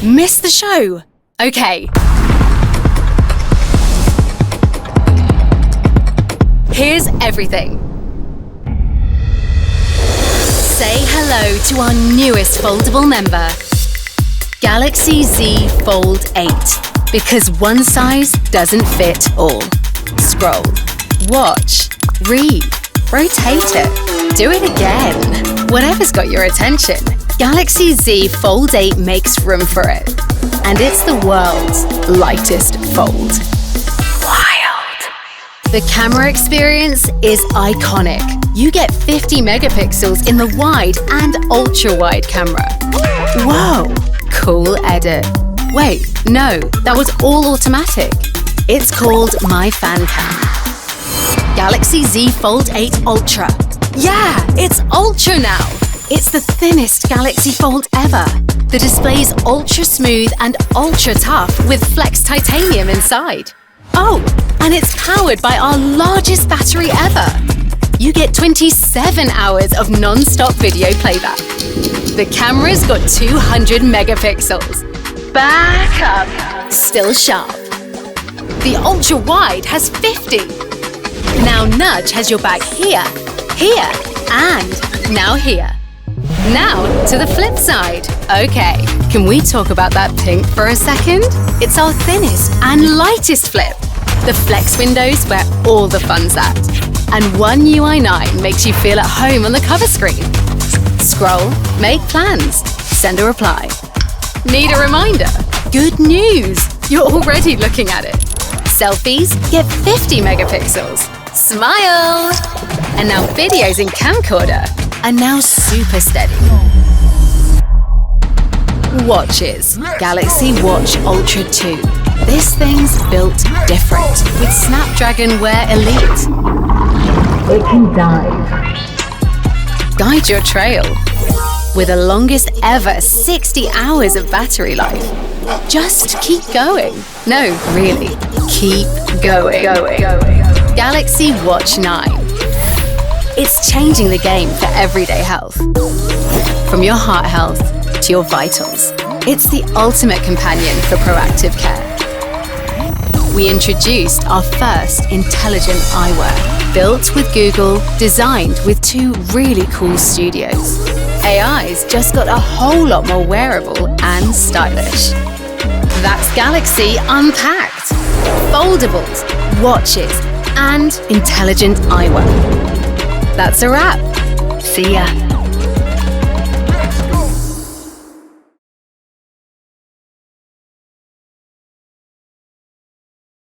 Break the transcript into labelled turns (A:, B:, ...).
A: Missed the show? Okay. Here's everything. Say hello to our newest foldable member, Galaxy Z Fold 8, because one size doesn't fit all. Scroll, watch, read, rotate it, do it again. Whatever's got your attention, Galaxy Z Fold 8 makes room for it. And it's the world's lightest fold. Wild. The camera experience is iconic. You get 50 megapixels in the wide and ultra-wide camera. Whoa, cool edit. Wait, no, that was all automatic. It's called My Fan Cam. Galaxy Z Fold 8 Ultra. Yeah, it's Ultra now. It's the thinnest Galaxy Fold ever. The display's ultra smooth and ultra tough with Flex titanium inside. Oh, and it's powered by our largest battery ever. You get 27 hours of non-stop video playback. The camera's got 200 megapixels. Back up. Still sharp. The ultra-wide has 50. Now Nudge has your bag here, here, and now here. Now to the flip side. Okay, can we talk about that pink for a second? It's our thinnest and lightest flip. The flex window's where all the fun's at. And One UI 9 makes you feel at home on the cover screen. Scroll, make plans, send a reply. Need a reminder? Good news! You're already looking at it. Selfies get 50 megapixels. Smile! And now videos in camcorder are now super steady. Watches. Galaxy Watch Ultra 2. This thing's built different with Snapdragon Wear Elite.
B: It can dive.
A: Guide your trail with the longest ever 60 hours of battery life. Just keep going. No, really, keep going. Galaxy Watch 9. It's changing the game for everyday health. From your heart health to your vitals, it's the ultimate companion for proactive care. We introduced our first intelligent eyewear, built with Google, designed with 2 really cool studios. AI's just got a whole lot more wearable and stylish. That's Galaxy Unpacked. Foldables, watches, and intelligent eyewear. That's a wrap. See ya.